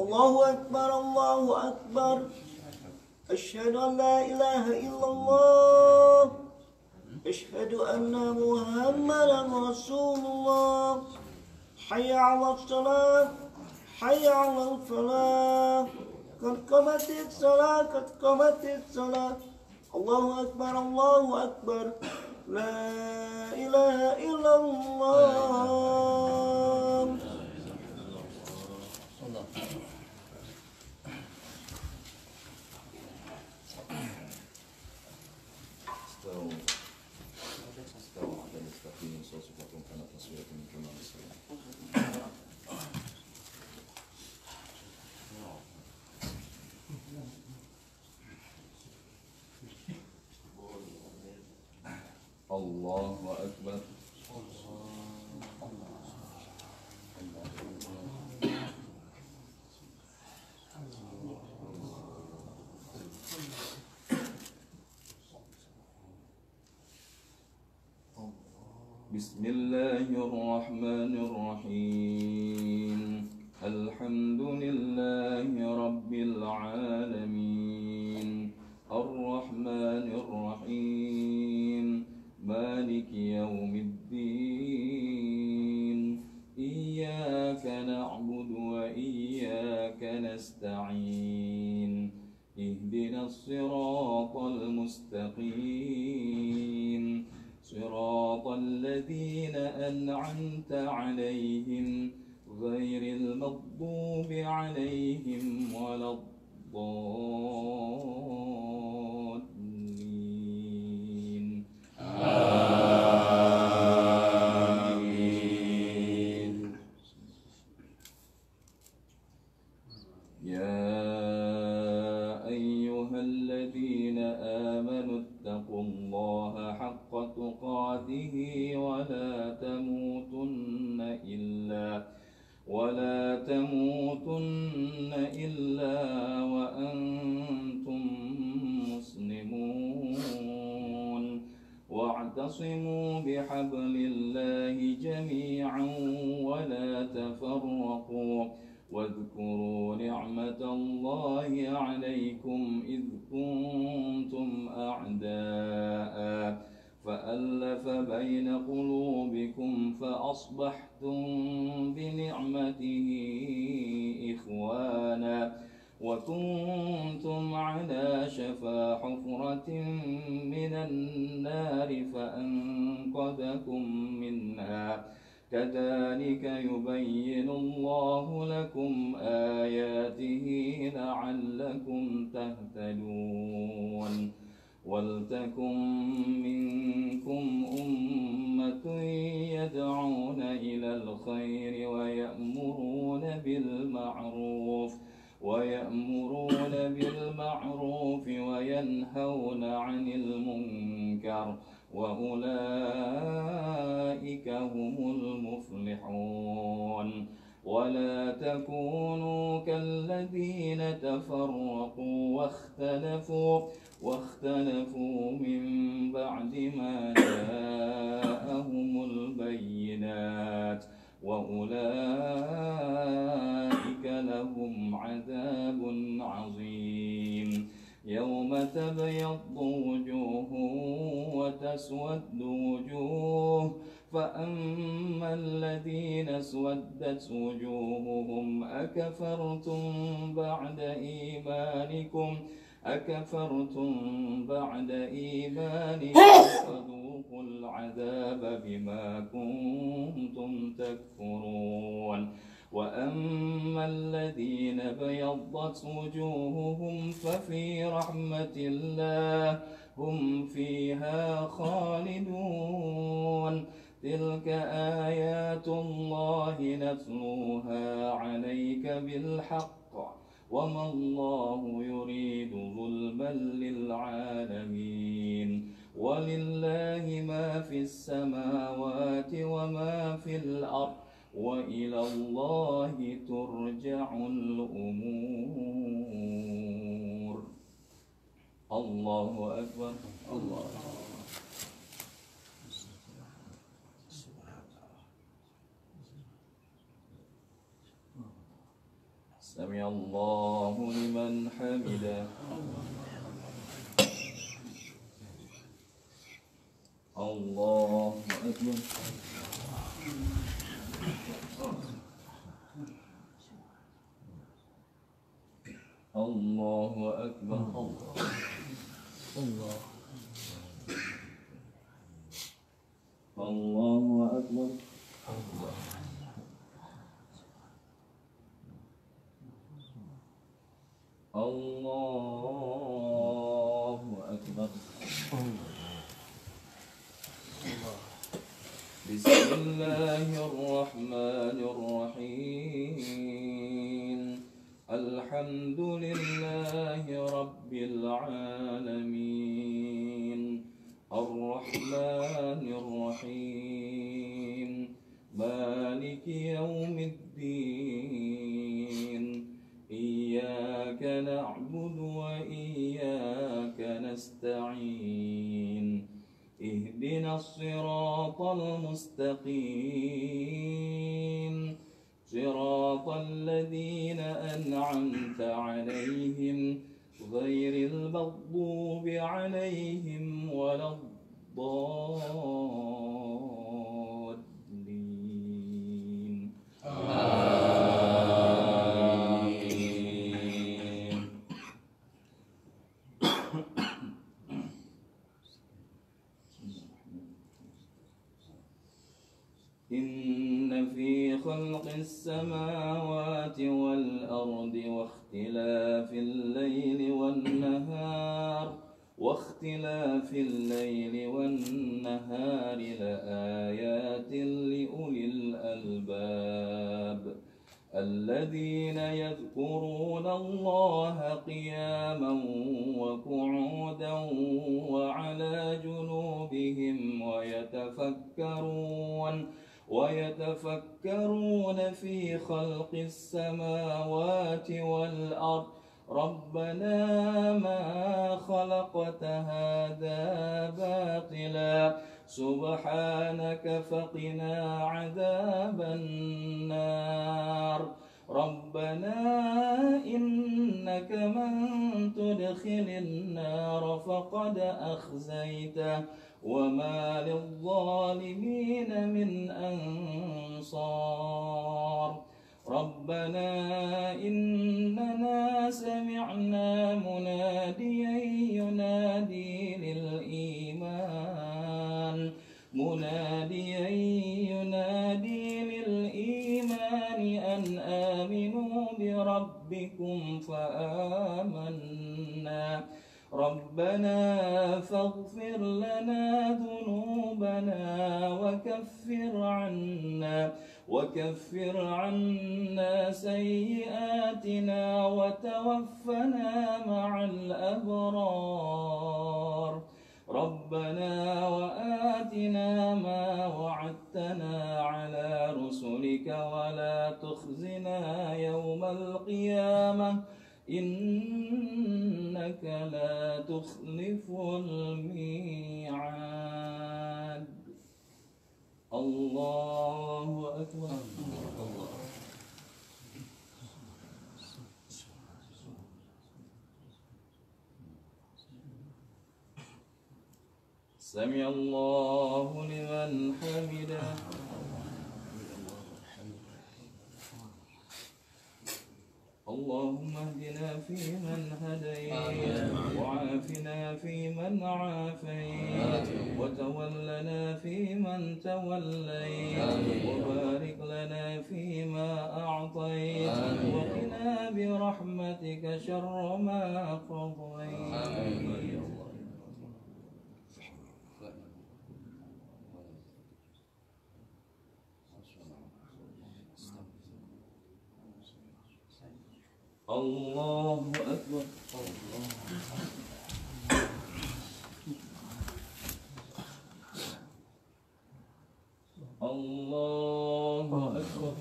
الله أكبر الله أكبر أشهد أن لا إله إلا الله أشهد أن محمدا رسول الله حي على الصلاة حي على الفلاح قد قامت الصلاة قد قامت الصلاة الله أكبر الله أكبر لا إله إلا الله. الله أكبر. بسم الله الرحمن الرحيم الحمد لله رب العالمين الرحمن الرحيم مالك يوم الدين إياك نعبد وإياك نستعين اهدنا الصراط المستقيم صراط الذين أنعمت عليهم غير المغضوب عليهم ولا الضالين آمين. يا أيها الذين آمنوا اتقوا الله حق تقاته ولا تموتن إلا وأنتم مسلمون واعتصموا بحبل الله جميعا ولا تفرقوا واذكروا نعمة الله عليكم إذ كنتم أعداء فألف بين قلوبكم فأصبحتم بنعمته إخوانا وكنتم على شفا حفرة من النار فأنقذكم منها كذلك يبين الله لكم آياته لعلكم تهتدون ولتكن منكم أمة يدعون إلى الخير ويأمرون بالمعروف وينهون عن المنكر وأولئك هم المفلحون ولا تكونوا كالذين تفرقوا واختلفوا من بعد ما جاءهم البينات وأولئك لهم عذاب عظيم يوم تبيض وجوه وتسود وجوه فأما الذين اسودت وجوههم أكفرتم بعد إيمانكم فذوقوا العذاب بما كنتم تكفرون وأما الذين بيضت وجوههم ففي رحمة الله هم فيها خالدون تلك آيات الله نتلوها عليك بالحق وما الله يريد ظلما للعالمين ولله ما في السماوات وما في الأرض وإلى الله ترجع الأمور. الله أكبر. الله أكبر. سمع الله لمن حمده. الله أكبر. الله أكبر. الله أكبر. الله أكبر. بسم الله الرحمن الرحيم. الحمد لله رب العالمين. الرحمن الرحيم. مالك يوم الدين. إياك نعبد وإياك نستعين. اهدنا الصراط المستقيم. صراط الذين أنعمت عليهم غير المغضوب عليهم ولا الضالين. آمين. إن في خلق السماوات والأرض واختلاف الليل والنهار لآيات لأولي الألباب الذين يذكرون الله قياما وقعودا وعلى جنوبهم ويتفكرون في خلق السماوات والأرض ربنا ما خلقت هذا باطلا سبحانك فقنا عذاب النار. ربنا إنك من تدخل النار فقد أخزيته وما للظالمين من أنصار. ربنا إننا سمعنا مناديا ينادي للإيمان أن آمنوا بربكم فآمنا. ربنا فاغفر لنا ذنوبنا وكفر عنا سيئاتنا وتوفنا مع الأبرار. ربنا وآتنا ما وعدتنا على رسلك ولا تخزنا يوم القيامة إنك لا تخلف الميعاد. الله أكبر. سمع الله لمن حمده. اللهم اهدنا فيمن هديت وعافنا فيمن عافيت وتولنا فيمن توليت وبارك لنا فيما أعطيت وقنا برحمتك شر ما قضيت. الله أكبر. الله أكبر.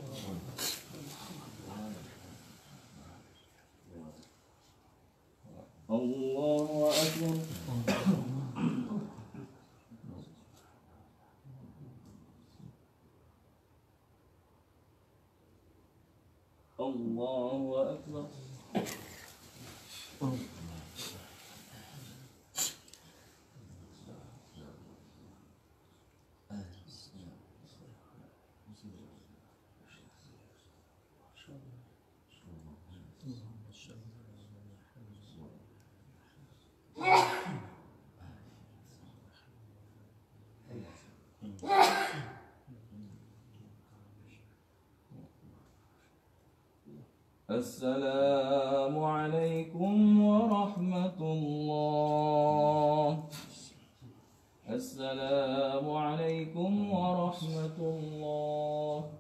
الله أكبر. الله أكبر. السلام عليكم ورحمة الله. السلام عليكم ورحمة الله.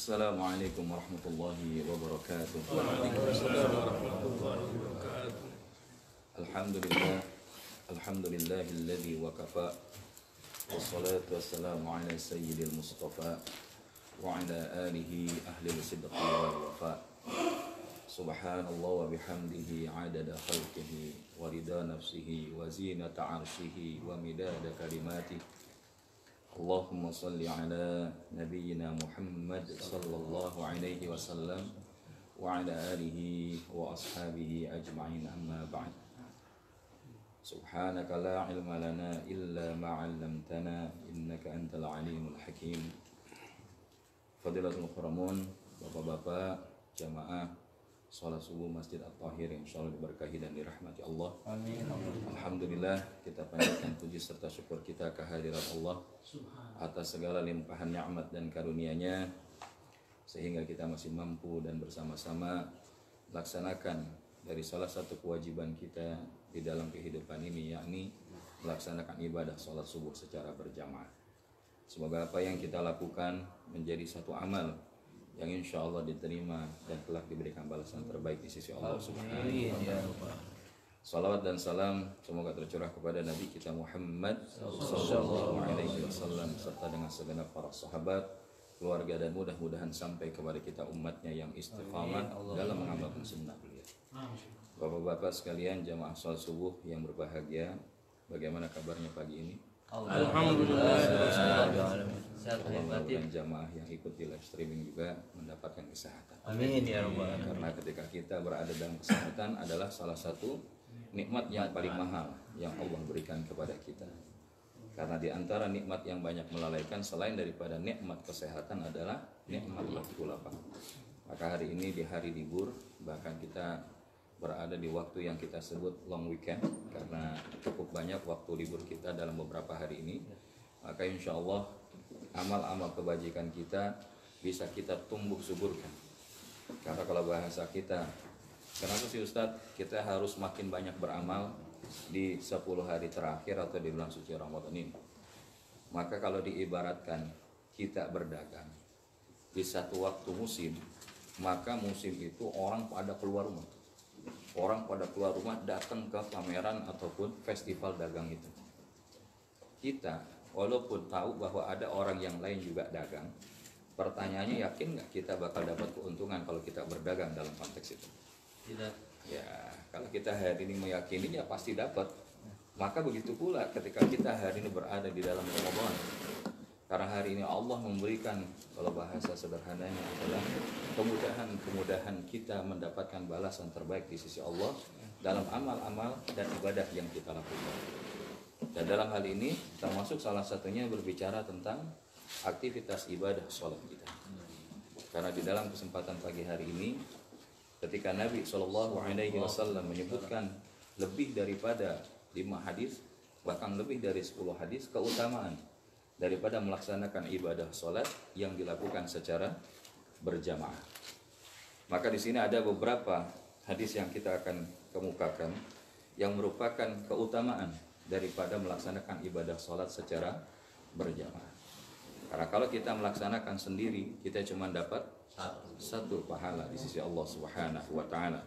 Assalamualaikum warahmatullahi wabarakatuh. Alhamdulillah, alhamdulillahilladzi wa kafa. Wassalatu wassalamu ala sayyidil mustafa wa ala alihi ahli sidqi wal wafa. Subhanallah wa bihamdihi adada khalqihi wa rida nafsihi wa zinata arshihi wa midada kalimatihi. Allahumma salli ala nabiyyina Muhammad sallallahu alaihi wasallam wa ala alihi wa ashabihi ajma'in, amma ba'd. Subhanaka la ilma lana illa ma 'allamtana innaka antal alimul hakim. Fadilatul khuramun, bapak-bapak, jamaah salat subuh Masjid At-Tahir yang insyaallah diberkahi dan dirahmati Allah. Amin. Alhamdulillah, kita panjatkan puji serta syukur kita kehadirat Allah atas segala limpahan nikmat dan karunia-Nya sehingga kita masih mampu dan bersama-sama laksanakan dari salah satu kewajiban kita di dalam kehidupan ini, yakni melaksanakan ibadah salat subuh secara berjamaah. Semoga apa yang kita lakukan menjadi satu amal yang insya Allah diterima dan kelak diberikan balasan terbaik di sisi Allah Subhanahu wa Ta'ala. Salawat dan salam semoga tercurah kepada Nabi kita Muhammad sallallahu alaihi wasallam serta dengan segenap para sahabat, keluarga, dan mudah-mudahan sampai kepada kita umatnya yang istiqamah dalam mengamalkan sunnah beliau. Bapak-bapak sekalian, jamaah salat subuh yang berbahagia, bagaimana kabarnya pagi ini? Alhamdulillah. Dan jamaah yang ikut di live streaming juga mendapatkan kesehatan. Amin ya rabbal alamin. Karena ketika kita berada dalam kesehatan adalah salah satu nikmat yang paling mahal yang Allah berikan kepada kita. Karena di antara nikmat yang banyak melalaikan selain daripada nikmat kesehatan adalah nikmat waktu lapang. Maka hari ini di hari libur, bahkan kita berada di waktu yang kita sebut long weekend karena cukup banyak waktu libur kita dalam beberapa hari ini. Maka insya Allah amal-amal kebajikan kita bisa kita tumbuh suburkan. Karena kalau bahasa kita, kenapa sih Ustadz kita harus makin banyak beramal di 10 hari terakhir atau di bulan suci Ramadan ini? Maka kalau diibaratkan kita berdagang di satu waktu musim, maka musim itu orang pada keluar rumah. Orang pada keluar rumah datang ke pameran ataupun festival dagang itu. Kita, walaupun tahu bahwa ada orang yang lain juga dagang, pertanyaannya yakin nggak kita bakal dapat keuntungan kalau kita berdagang dalam konteks itu? Tidak. Ya, kalau kita hari ini meyakini ya pasti dapat. Maka begitu pula ketika kita hari ini berada di dalam Ramadan. Karena hari ini Allah memberikan, kalau bahasa sederhananya adalah kemudahan kita mendapatkan balasan terbaik di sisi Allah dalam amal-amal dan ibadah yang kita lakukan. Dan dalam hal ini termasuk salah satunya berbicara tentang aktivitas ibadah sholat kita. Karena di dalam kesempatan pagi hari ini, ketika Nabi SAW menyebutkan lebih daripada 5 hadis, bahkan lebih dari 10 hadis keutamaan daripada melaksanakan ibadah sholat yang dilakukan secara berjamaah. Maka di sini ada beberapa hadis yang kita akan kemukakan yang merupakan keutamaan daripada melaksanakan ibadah sholat secara berjamaah. Karena kalau kita melaksanakan sendiri, kita cuma dapat satu pahala di sisi Allah Subhanahu wa Ta'ala.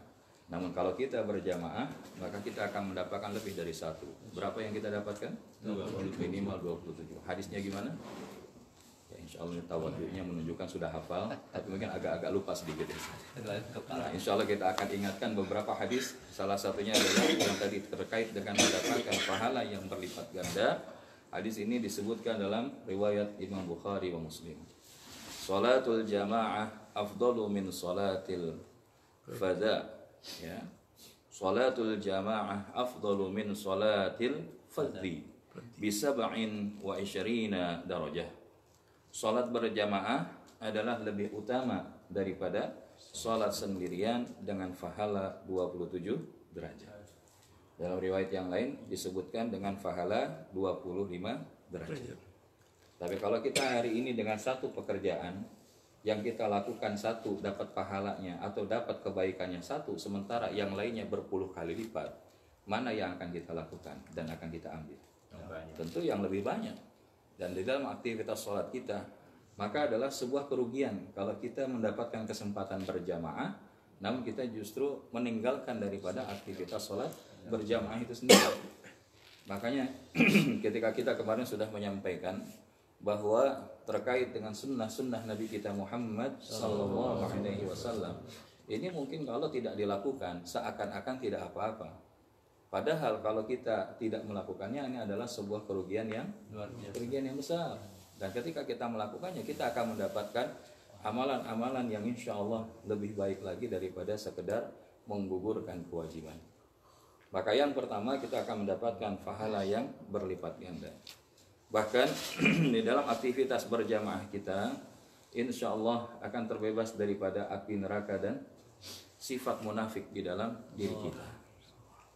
Namun kalau kita berjamaah, maka kita akan mendapatkan lebih dari satu. Berapa yang kita dapatkan? Minimal 27. Hadisnya gimana? Ya, insya Allah tawadhu'nya menunjukkan sudah hafal, tapi mungkin agak-agak lupa sedikit. Nah, insya Allah kita akan ingatkan beberapa hadis. Salah satunya adalah yang tadi terkait dengan mendapatkan pahala yang berlipat ganda. Hadis ini disebutkan dalam riwayat Imam Bukhari wa Muslim. Salatul jamaah afdalu min salatil fadha. Ya. Salatul jamaah afdalu min salatil fadhi bisab'in wa isyarina darajah. Salat berjamaah adalah lebih utama daripada salat sendirian dengan pahala 27 derajat. Dalam riwayat yang lain disebutkan dengan pahala 25 derajat. Tapi kalau kita hari ini dengan satu pekerjaan yang kita lakukan satu dapat pahalanya atau dapat kebaikannya satu, sementara yang lainnya berpuluh kali lipat, mana yang akan kita lakukan dan akan kita ambil? Tentu yang lebih banyak. Dan di dalam aktivitas sholat kita, maka adalah sebuah kerugian kalau kita mendapatkan kesempatan berjamaah, namun kita justru meninggalkan daripada aktivitas sholat berjamaah itu sendiri. Makanya ketika kita kemarin sudah menyampaikan bahwa terkait dengan sunnah-sunnah Nabi kita Muhammad SAW, ini mungkin kalau tidak dilakukan seakan-akan tidak apa-apa. Padahal kalau kita tidak melakukannya, ini adalah sebuah kerugian yang besar. Dan ketika kita melakukannya, kita akan mendapatkan amalan-amalan yang insya Allah lebih baik lagi daripada sekedar menggugurkan kewajiban. Maka yang pertama kita akan mendapatkan pahala yang berlipat ganda. Bahkan di dalam aktivitas berjamaah kita, insya Allah akan terbebas daripada api neraka dan sifat munafik di dalam diri kita.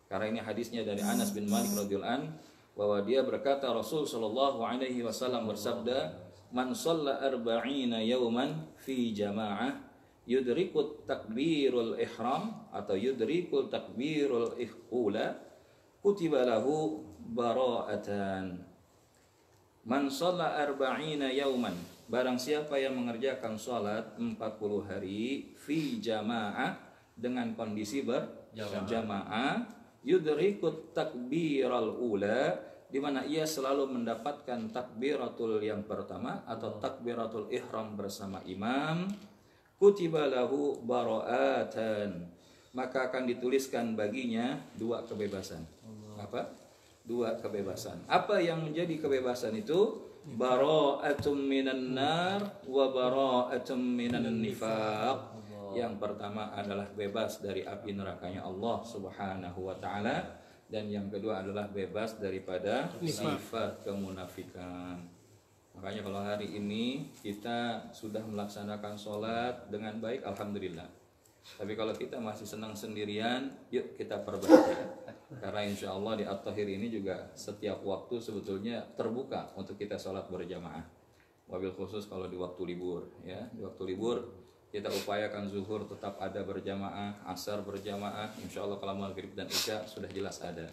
Karena ini hadisnya dari Anas bin Malik radhiyallahu anhu, bahwa dia berkata Rasul sallallahu alaihi wasallam bersabda, "Man shalla arba'ina yawman fi jamaah yudrikut takbirul ihram atau yudrikul takbirul ula kutiba lahu bara'atan." Man shalla arba'ina yawman, barang siapa yang mengerjakan salat 40 hari fi jamaah dengan kondisi berjamaah, yudrikut takbiral ula, di mana ia selalu mendapatkan takbiratul yang pertama atau takbiratul ihram bersama imam, kutiba lahu bara'atan, maka akan dituliskan baginya 2 kebebasan. Apa? 2 kebebasan. Apa yang menjadi kebebasan itu? Bara'atum minan nar wa bara'atum minan nifaq. Yang pertama adalah bebas dari api nerakanya Allah Subhanahu wa taala, dan yang kedua adalah bebas daripada sifat kemunafikan. Makanya kalau hari ini kita sudah melaksanakan sholat dengan baik, alhamdulillah. Tapi kalau kita masih senang sendirian, yuk kita perbaiki. Karena insya Allah di At-Tahir ini juga setiap waktu sebetulnya terbuka untuk kita sholat berjamaah. Wabil khusus kalau di waktu libur, ya, di waktu libur kita upayakan zuhur tetap ada berjamaah, asar berjamaah, insya Allah kalau maghrib dan isya sudah jelas ada.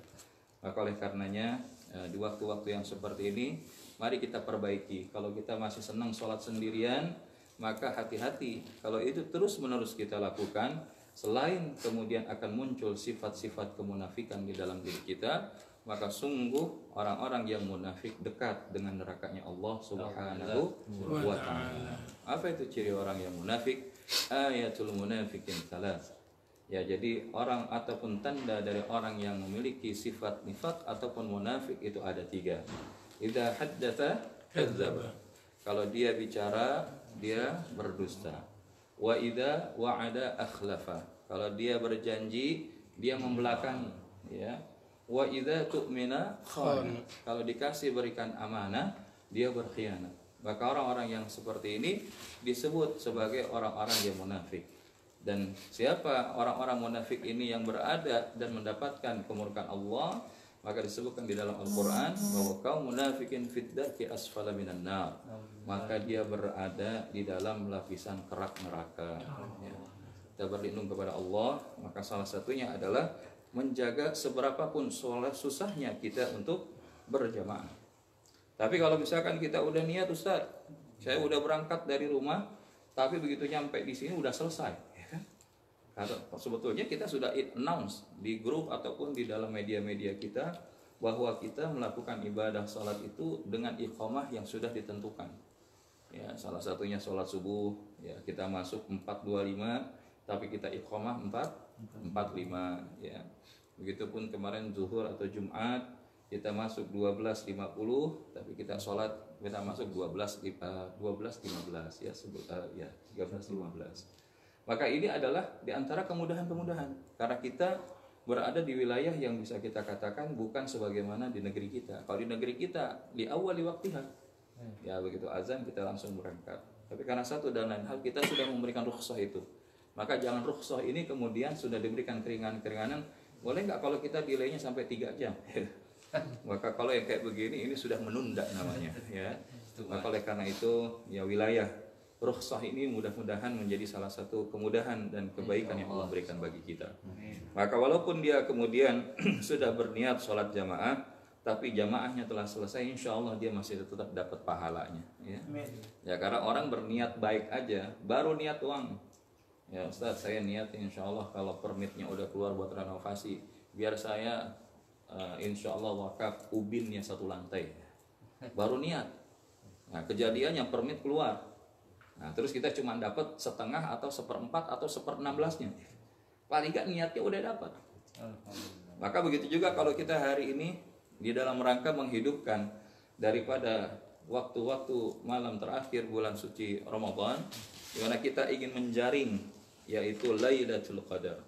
Maka oleh karenanya di waktu-waktu yang seperti ini, mari kita perbaiki. Kalau kita masih senang sholat sendirian, maka hati-hati kalau itu terus-menerus kita lakukan, selain kemudian akan muncul sifat-sifat kemunafikan di dalam diri kita, maka sungguh orang-orang yang munafik dekat dengan nerakanya Allah Subhanahu wa taala. Apa itu ciri orang yang munafik? Ayatul munafikin salas. Ya, jadi orang ataupun tanda dari orang yang memiliki sifat nifaq ataupun munafik itu ada 3. Idza haddatsa kadzdzaba. Kalau dia bicara, dia berdusta. Wa idza wa'ada akhlafa. Kalau dia berjanji, dia membelakangi, ya. Wa idza tu'mina khana. Kalau dikasih berikan amanah, dia berkhianat. Maka orang-orang yang seperti ini disebut sebagai orang-orang yang munafik. Dan siapa orang-orang munafik ini yang berada dan mendapatkan kemurkaan Allah, maka disebutkan di dalam Al-Quran bahwa kaum munafikin fid darki asfala minan nar. Maka dia berada di dalam lapisan kerak neraka. Ya. Kita berlindung kepada Allah, maka salah satunya adalah menjaga seberapapun susahnya kita untuk berjamaah. Tapi kalau misalkan kita udah niat, Ustaz, saya udah berangkat dari rumah, tapi begitu nyampe di sini udah selesai, ya kan? Karena sebetulnya kita sudah announce di grup ataupun di dalam media-media kita bahwa kita melakukan ibadah salat itu dengan iqamah yang sudah ditentukan. Ya, salah satunya salat subuh, ya kita masuk 4.25, tapi kita iqamah 4.45, ya. Begitupun kemarin zuhur atau Jumat kita masuk 12.50, tapi kita masuk 12.15, ya 13.15. Maka ini adalah di antara kemudahan-kemudahan karena kita berada di wilayah yang bisa kita katakan bukan sebagaimana di negeri kita. Kalau di negeri kita di awal waktiha, ya begitu azan kita langsung berangkat. Tapi karena satu dan lain hal kita sudah memberikan rukhsah itu. Maka jangan rukhsah ini kemudian sudah diberikan keringanan-keringanan. Boleh nggak kalau kita delaynya sampai 3 jam? Maka kalau yang kayak begini ini sudah menunda namanya, ya. Maka oleh karena itu ya wilayah rukhsah ini mudah-mudahan menjadi salah satu kemudahan dan kebaikan yang Allah berikan bagi kita. Maka walaupun dia kemudian sudah berniat sholat jamaah, tapi jamaahnya telah selesai, insya Allah dia masih tetap dapat pahalanya. Ya karena orang berniat baik aja, baru niat uang. Ya Ustaz, saya niat insya Allah kalau permitnya udah keluar buat renovasi, biar saya insya Allah wakaf ubinnya 1 lantai. Baru niat. Nah kejadiannya permit keluar. Nah terus kita cuma dapat setengah atau 1/4 atau 1/16-nya. Paling nggak niatnya udah dapat. Maka begitu juga kalau kita hari ini di dalam rangka menghidupkan daripada waktu-waktu malam terakhir bulan suci Ramadan, di mana kita ingin menjaring yaitu Lailatul Qadar.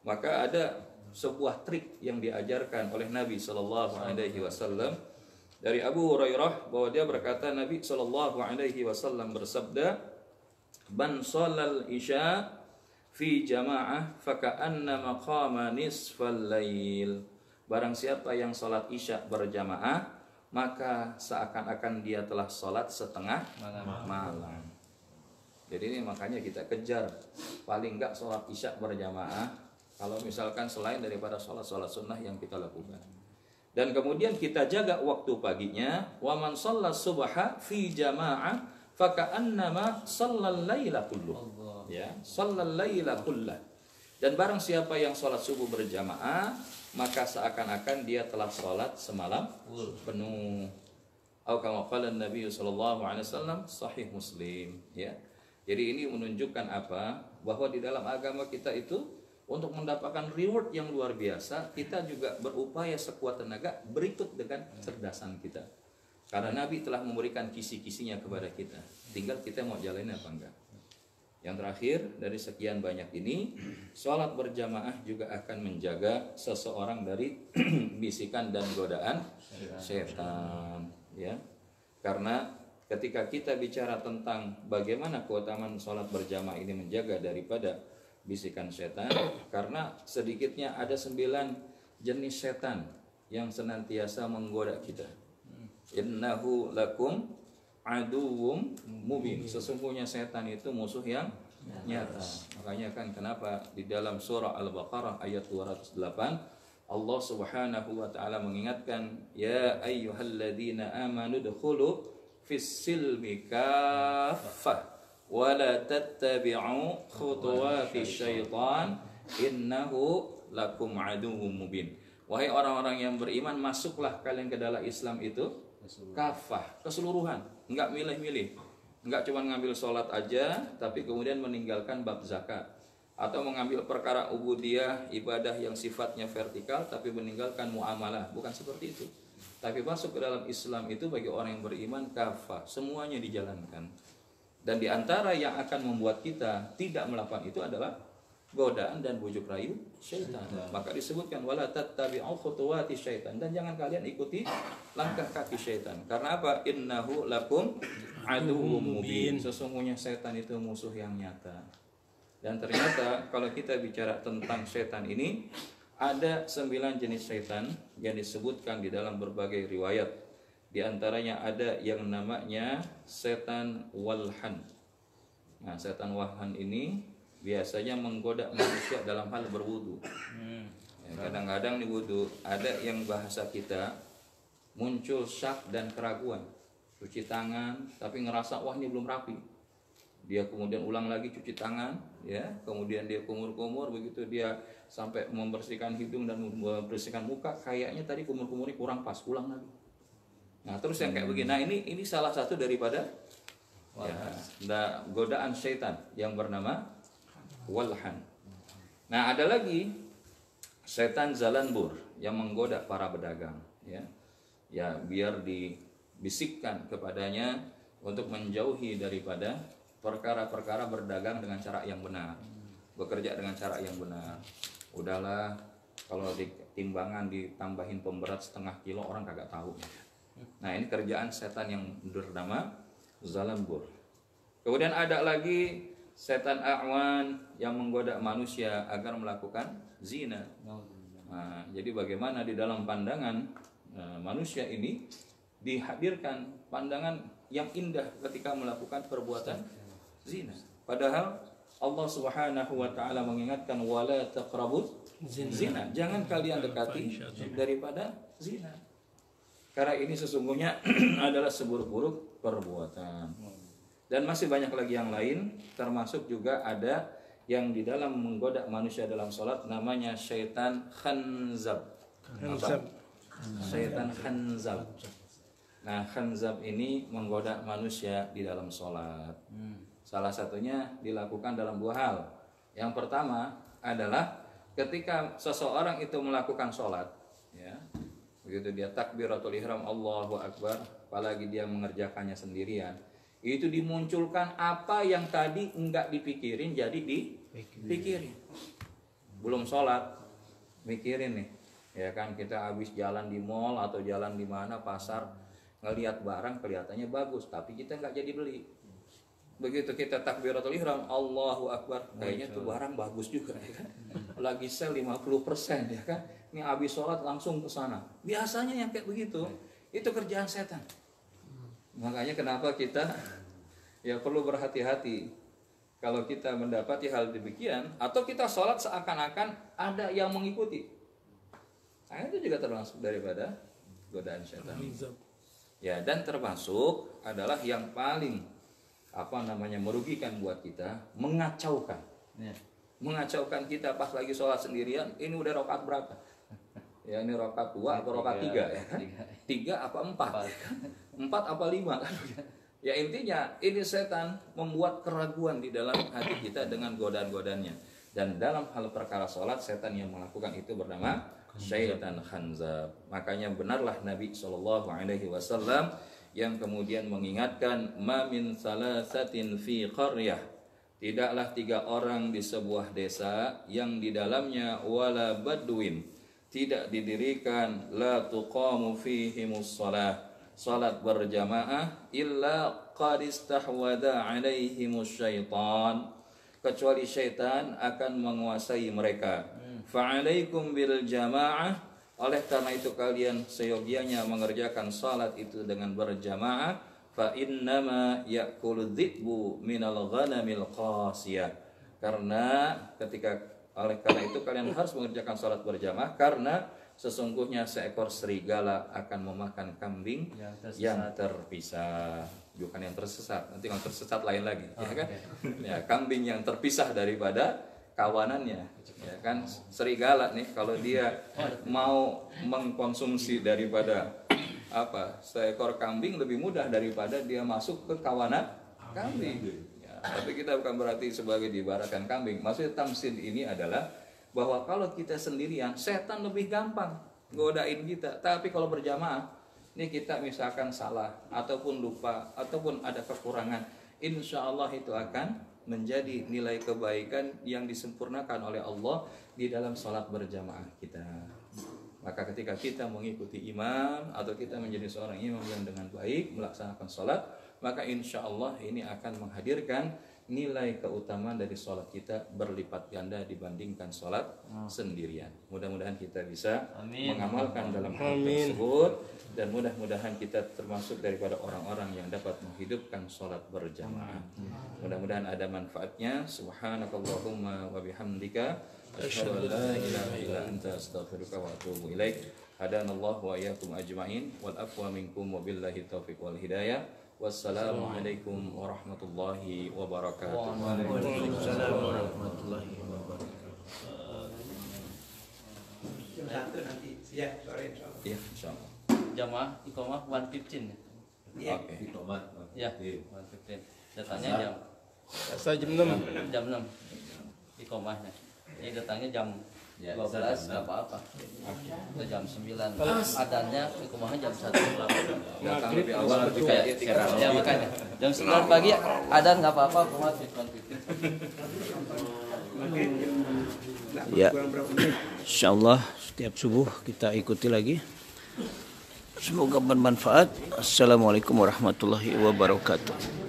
Maka ada sebuah trik yang diajarkan oleh Nabi sallallahu alaihi wasallam dari Abu Hurairah bahwa dia berkata Nabi sallallahu alaihi wasallam bersabda, "Man shallal isya fi jamaah faka'anna maqama nisfal lail." Barang siapa yang salat isya berjamaah, maka seakan-akan dia telah salat setengah malam. Jadi ini makanya kita kejar paling enggak sholat isya berjamaah kalau misalkan selain daripada sholat-sholat sunnah yang kita lakukan. Dan kemudian kita jaga waktu paginya. Wa man shalla subha fi jamaah faka'annama shallal laila kulluh. Ya, shallal laila kullah. Dan barang siapa yang sholat subuh berjamaah, maka seakan-akan dia telah sholat semalam penuh. Atau kama qala Nabi sallallahu alaihi wasallam sahih Muslim, ya. Jadi ini menunjukkan apa? Bahwa di dalam agama kita itu untuk mendapatkan reward yang luar biasa, kita juga berupaya sekuat tenaga berikut dengan kecerdasan kita. Karena Nabi telah memberikan kisi-kisinya kepada kita. Tinggal kita mau jalanin apa enggak. Yang terakhir dari sekian banyak ini, sholat berjamaah juga akan menjaga seseorang dari bisikan dan godaan setan. Ya, karena ketika kita bicara tentang bagaimana keutamaan sholat berjamaah ini menjaga daripada bisikan setan, karena sedikitnya ada 9 jenis setan yang senantiasa menggoda kita. Innahu lakum aduwwum mubin. Sesungguhnya setan itu musuh yang nyata. Makanya kan kenapa di dalam surah Al-Baqarah ayat 208 Allah Subhanahu wa taala mengingatkan, ya ayyuhalladzina amanu dkhulu fis silmi kaffah wa la tattabi'u khutuwatis syaitan innahu lakum aduwwum mubin. wahai orang-orang yang beriman, masuklah kalian ke dalam Islam itu kafah, keseluruhan, enggak milih-milih, enggak cuma ngambil sholat aja tapi kemudian meninggalkan bab zakat, atau mengambil perkara ubudiyah, ibadah yang sifatnya vertikal tapi meninggalkan muamalah, bukan seperti itu. Tapi masuk ke dalam Islam itu bagi orang yang beriman kafah, semuanya dijalankan. Dan diantara yang akan membuat kita tidak melakukan itu adalah godaan dan bujuk rayu syaitan. Maka disebutkan wala tattabi'u khutuwati syaitan, dan jangan kalian ikuti langkah kaki syaitan. Karena apa? Innahu lakum aduwwum mubin. Sesungguhnya syaitan itu musuh yang nyata. Dan ternyata kalau kita bicara tentang syaitan ini, ada 9 jenis syaitan yang disebutkan di dalam berbagai riwayat. Di antaranya ada yang namanya setan walhan. Nah, setan walhan ini biasanya menggoda manusia dalam hal berwudu. Kadang-kadang di wudu ada yang bahasa kita muncul syak dan keraguan. Cuci tangan tapi ngerasa wah ini belum rapi. Dia kemudian ulang lagi cuci tangan, ya. Kemudian dia kumur-kumur, begitu dia sampai membersihkan hidung dan membersihkan muka, kayaknya tadi kumur-kumurnya kurang pas, ulang lagi. Nah, terus yang kayak begini. Nah, ini salah satu daripada godaan syaitan yang bernama walhan. Nah, ada lagi setan zalanbur yang menggoda para pedagang, ya. Ya, biar dibisikkan kepadanya untuk menjauhi daripada perkara-perkara berdagang dengan cara yang benar, bekerja dengan cara yang benar. Udahlah, kalau di timbangan ditambahin pemberat setengah kilo, orang kagak tahu. Nah, ini kerjaan setan yang bernama zalanbur. Kemudian ada lagi setan a'wan yang menggoda manusia agar melakukan zina. Nah, jadi bagaimana di dalam pandangan manusia ini dihadirkan pandangan yang indah ketika melakukan perbuatan zina. Padahal Allah Subhanahu wa taala mengingatkan wala taqrabuz zina. Jangan kalian dekati daripada zina. Karena ini sesungguhnya adalah seburuk-buruk perbuatan. Dan masih banyak lagi yang lain, termasuk juga ada yang di dalam menggoda manusia dalam sholat, namanya syaitan khanzab. Syaitan khanzab. Nah, khanzab ini menggoda manusia di dalam sholat. Salah satunya dilakukan dalam 2 hal. Yang pertama adalah ketika seseorang itu melakukan sholat, ya, begitu dia takbiratul ihram Allahu Akbar, apalagi dia mengerjakannya sendirian, itu dimunculkan apa yang tadi enggak dipikirin jadi dipikirin. Belum sholat, mikirin nih, ya kan, kita habis jalan di mall atau jalan di mana pasar, ngelihat barang kelihatannya bagus, tapi kita nggak jadi beli. Begitu kita takbiratul ihram Allahu Akbar, kayaknya tuh barang bagus juga, ya kan, lagi sel 50%, ya kan, ini habis sholat langsung ke sana. Biasanya yang kayak begitu itu kerjaan setan. Makanya kenapa kita ya perlu berhati-hati kalau kita mendapati hal demikian, atau kita sholat seakan-akan ada yang mengikuti. Nah, itu juga termasuk daripada godaan setan. Ya, dan termasuk adalah yang paling merugikan buat kita, mengacaukan. Mengacaukan kita pas lagi sholat sendirian, ini udah rakaat berapa? Ya, ini rakaat 2 atau rakaat 3, ya kan? 3 apa 4? 4 apa 5 kan? Ya, intinya ini setan membuat keraguan di dalam hati kita dengan godaan-godaannya. Dan dalam hal perkara sholat, setan yang melakukan itu bernama syaitan khanzab. Makanya benarlah Nabi SAW yang kemudian mengingatkan, ma min salasatin fi qaryah, tidaklah 3 orang di sebuah desa yang di dalamnya wala badwin, tidak didirikan, la tuqamu fihimus shalah, salat berjamaah, illa qad istahwada alaihimus syaitan, kecuali syaitan akan menguasai mereka. Fa'alaikum bil jamaah, oleh karena itu kalian seyogianya mengerjakan salat itu dengan berjamaah. Fa innama ya'kulu dhi'bu minal ghanamil qasiyah, karena oleh karena itu kalian harus mengerjakan salat berjamaah, karena sesungguhnya seekor serigala akan memakan kambing yang terpisah. Bukan yang tersesat, nanti yang tersesat lain lagi, ya kan? Ya, kambing yang terpisah daripada kawanannya, ya kan. Serigala nih kalau dia mau mengkonsumsi daripada seekor kambing lebih mudah daripada dia masuk ke kawanan kambing. Ya, tapi kita bukan berarti sebagai diibaratkan kambing. Maksudnya tamsil ini adalah bahwa kalau kita sendirian, setan lebih gampang godain kita. Tapi kalau berjamaah, ini kita misalkan salah ataupun lupa ataupun ada kekurangan, insya Allah itu akan menjadi nilai kebaikan yang disempurnakan oleh Allah di dalam sholat berjamaah kita. Maka ketika kita mengikuti imam atau kita menjadi seorang imam yang dengan baik melaksanakan sholat, maka insya Allah ini akan menghadirkan nilai keutamaan dari sholat kita berlipat ganda dibandingkan sholat sendirian. Mudah-mudahan kita bisa mengamalkan dalam hal tersebut, dan mudah-mudahan kita termasuk daripada orang-orang yang dapat menghidupkan sholat berjamaah. Mudah-mudahan ada manfaatnya. Subhanakallahumma wa bihamdika asyhadu an la ilaha illa anta astaghfiruka wa atubu ilaik. Hadanallahu wa iyyakum ajma'in wal afwa minkum wa billahi taufiq wal hidayah. Wassalamualaikum warahmatullahi wabarakatuh. Waalaikumsalam warahmatullahi wabarakatuh. Jam 1 nanti siang sore insyaallah. Iya, insyaallah. Jamaah iqamah 1:15 ya. Iya. Oke. Ya, 1:15. Datangnya Jam 6. jam 6 iqamahnya. Ini datangnya jam 12 nggak apa-apa. Atau jam 9. Adanya iqamahnya jam 1. Datang lebih awal lebih kayak Ya makanya jam 9 pagi adan nggak apa-apa, iqamah 1:15. Ya, insyaallah setiap subuh kita ikuti lagi. Semoga bermanfaat. Assalamualaikum warahmatullahi wabarakatuh.